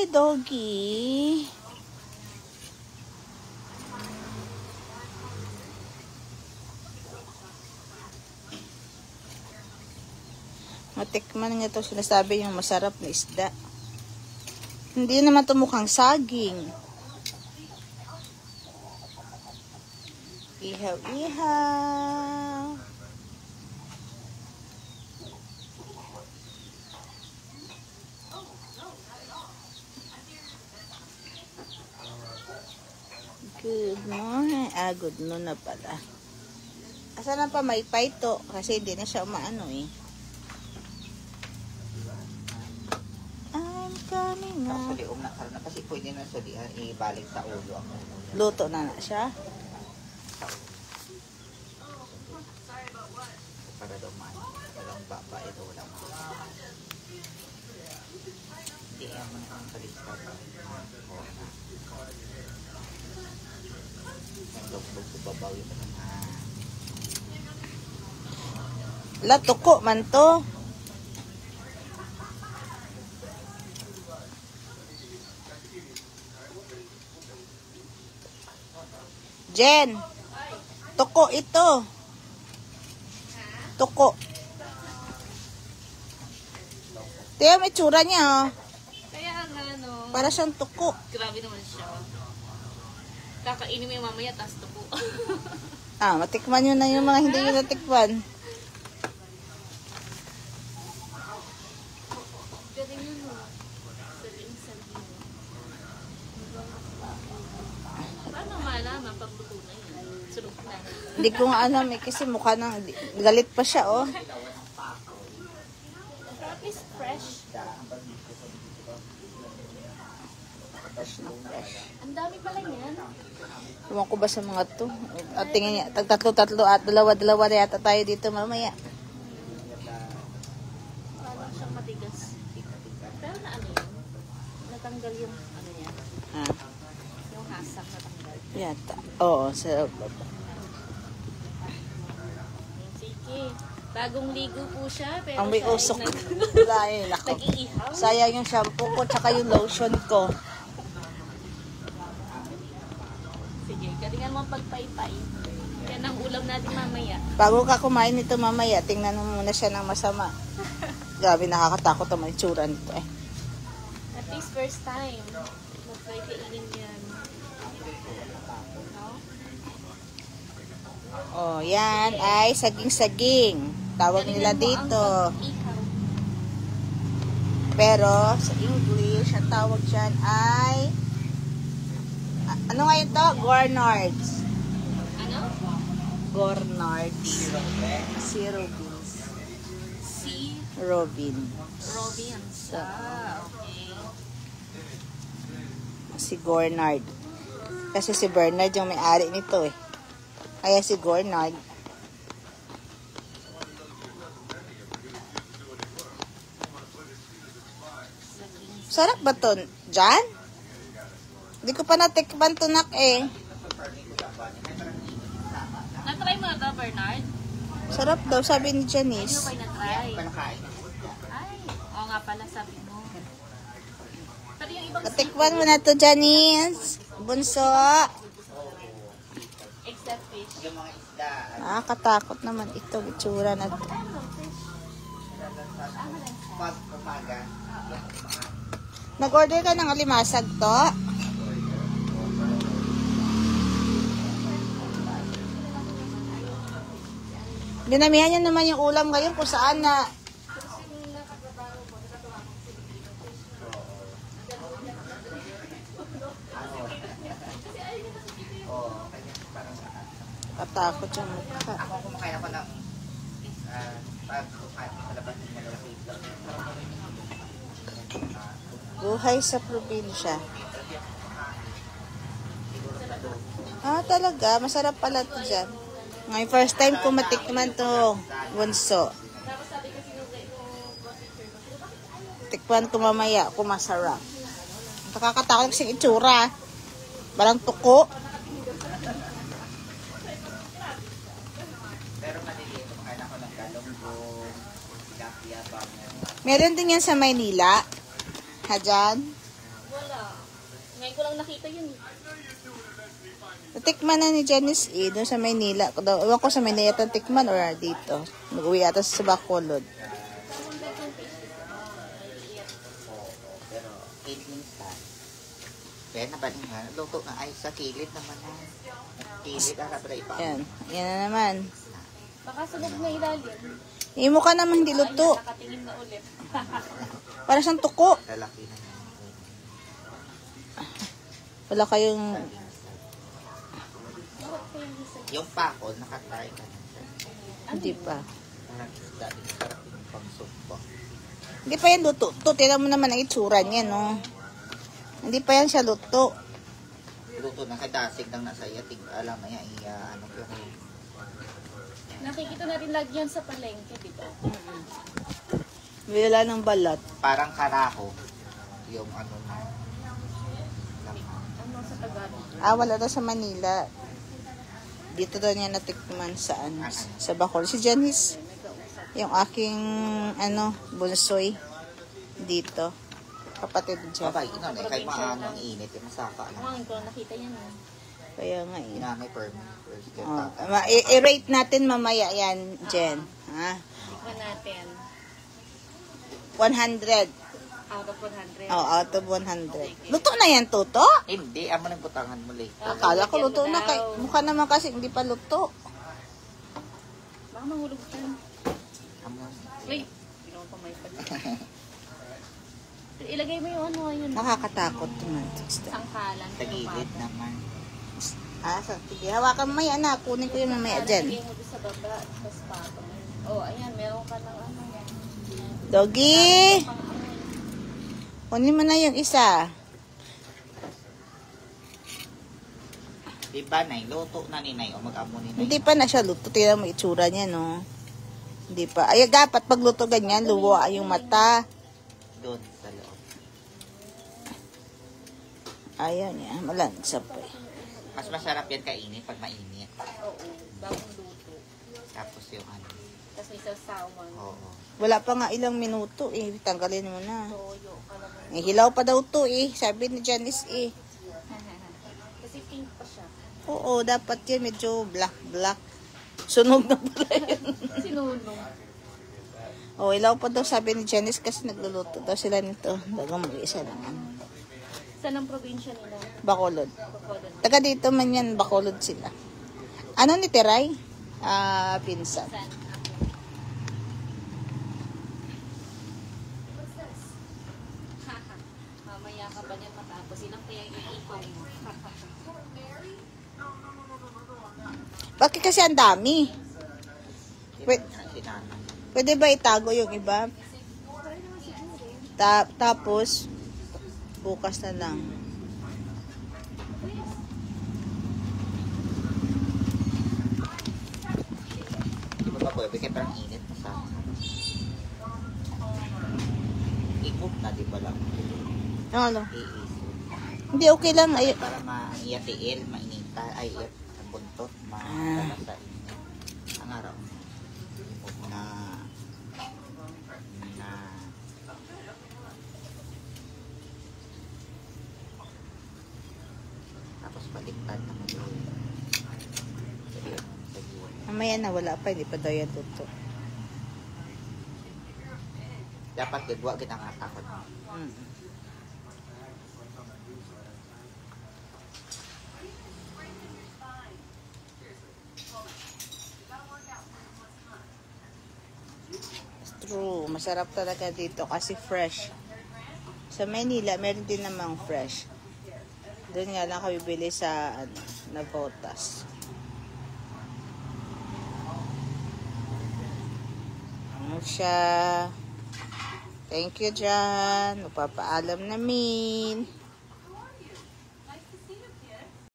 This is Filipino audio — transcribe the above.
Hi, doggy. Matikman nga ito, sinasabi yung masarap na isda. Hindi naman ito mukhang saging. Ihaw-ihaw. Good morning. Good noon na pala. Asa na pa may paito? Kasi hindi na siya umaano eh. I'm coming up. Actually, na kasi pwede na sulihan, ibalik sa ulo ang ulo. Luto na siya. Para daw walang baba, ito walang hindi naman ang kalista pa. Ang log-log sa babaw yung Latuko man to. Jen, tuko ito. Tuko. Tiyo, may tsura niya, oh. Kaya nga, no. Para siyang tuko. Grabe naman siya. Kakainin mo yung mamaya, tas tupo. Matikman nyo na yung mga hindi nyo natikman. Galing yun, no. Saling-saling. Paano malaman pag luto na yun? Surog na. Hindi ko nga alam eh, kasi mukha nang galit pa siya, oh. Crab is fresh. Fresh na fresh. Ang dami pala niyan. Ewan ko ba sa mga to? At tingin niya, tatlo-tatlo at dalawa-dalawa na yata tayo dito mamaya. Parang siyang matigas. Pero na ano yun? Natanggal yung ano niya. Yung hasak natanggal. Yata. Oo, sa baba. Sige. Bagong ligo po siya. Pero Ang may siya ay usok. Dahil ako. nag-iihaw. Sayang yung shampoo ko tsaka yung lotion ko. Sige, galingan mo ang pagpaypay. Yan ang ulam natin mamaya. Bago ka kumain nito mamaya, tingnan mo muna siya ng masama. Grabe, nakakatakot ang itsura nito eh. At least first time. Mag-try kainin yan. No? Oh, yan ay saging-saging. Tawag nila dito. Pero sa English, ang tawag dyan ay ano nga ito? Gornards. Ano? Gornards. Zero beans. Si Robin. Robbins. Okay. Si Gornard. Kasi si Bernard yung may-ari nito eh. Kaya si Gornard. Sarap ba to? Jan? Hindi ko pa natikman to, nak eh. Na-try mo na ito, Bernard? Sarap daw, sabi ni Hindi mo Janice. pa na-try. Panakain. Ay, oo nga pala sabi mo. Pero yung ibang Natikman mo na to, Janice. Bunso. except fish. Yung mga isda. Nakakatakot naman ito, itsura na to. Pag umaga. Nag-order ka ng alimasag to? Dinamihan niya naman yung ulam ngayon kung saan na katakot yung mukha. Ako kumakain ako ng pag kumain sa labas ng malalaki. Buhay sa probinsya. Talaga? Masarap pala to dyan. Ngayon, first time ko matikman to, bunso. Tikman ko mamaya kung masarap. Nakakatakot kasi itsura. Parang tuko. Pero maliliit, kumakain ako ng galunggong, tilapia, bango. Meron din yan sa Maynila. Ha, dyan? Ngayon ko lang nakita yun. Natikman na ni Janice doon sa Maynila. Ewan ko sa Maynila yata tikman or dito. Nag-uwi yata sa Bacolod. Pero, 8 minsan. Kaya na ba nga? Luto na ay sa kilid naman na. Kilid, para ipa. Yan. Yan na naman. Baka sunog na ilalim. Imo ka naman hindi luto. Nakatingin na ulit. Para siyang tuko. Lalaki na yan. Wala kayong... Yung pakol, nakatry ka na. Hindi pa. Parang isda, sarap yung pang-sumpo. Hindi pa yan luto. Tingnan mo naman ang itsura niya, no? Hindi pa yan siya luto. Luto na kadasig lang nasa iya. Alam na yan, ano ko rin. Nakikita natin lagi yan sa palengke, di ba? Wala ng balat. Parang karaho. Yung ano na. Ano sa Tagalog? Wala daw sa Manila. Dito daw niya natikman sa ano, sa Bacolod. Si Janice, yung aking bunsoy dito. Kapatid dyan. Babay, ino na. Kahit maano ang init. Masaka na. Ngayon ko lang nakita yan. Kaya nga eh. Inamay permit. I-rate natin mamaya yan, Jen. Ha? Tikman natin. 100. Out of 100. Oh, out of 100. Luto na yan, Toto? Hindi, amo nang butangan mo late. Akala ko luto na. Mukha naman kasi hindi pa luto. Baka mahulog yan. Amo. Wait. Hindi naman pa may pag. Ilagay mo yung ano ngayon. Nakakatakot naman. Sangkalan. Sa gilid naman. Sige, hawakan mo yan na. Kunin ko yung mamaya dyan. Ilagay mo doon sa baba. Tapos pato. Oh, ayan. Meron ka ng ano. Doggy! Kunin mo na yung isa. Di ba, Nay? Luto na ni Nay. O mag-amo ni Nay. Hindi pa na siya luto. Tingnan mo itsura niya, no? Hindi pa. Ay, dapat pag luto ganyan, luwa yung mata. Doon, sa loob. Ayaw niya. Malansa pa eh. Mas masarap yan kainin pag mainit. Oo. Bagong luto. Tapos yung ano. Tapos may sasawan. Oo. Wala pa nga ilang minuto eh. Tanggalin mo na. Toyo. Kalaman. Hilaw pa daw to eh. Sabi ni Janice eh. Kasi pink pa siya. Oo, dapat yan medyo black. Sunog na pala yun. Sinunong. Oh, hilaw pa daw sabi ni Janice kasi nagluluto daw sila nito. Dagang mag-isa lang. Saan ang probinsya nila? Bacolod. Bacolod. Taga dito man yan, Bacolod sila. Ano ni Teray? Pinsan. Saan? Mamaya ka ba niya matapos? Ilang kaya iipaw mo? Bakit kasi ang dami? Pwede, Sinanay. pwede ba itago yung iba? Tapos, bukas na lang. Di ba ba, pwede kayo parang init pa sa ikot na, di ba lang? Ano? Iisip. Hindi, okay lang. Ay, Para maiyatiil, mainita, ay iyat ang buntot, matalasa init. Ang araw na tapos baliktad naman yun. mamaya na, wala pa. Hindi pa daw yan tuto. Dapat gagwa kita ang atakot. True. Masarap talaga dito kasi fresh. Sa Manila, meron din namang fresh. Doon nga lang kami bili sa Navotas. Ano siya? Thank you, Jan. Magpapaalam namin.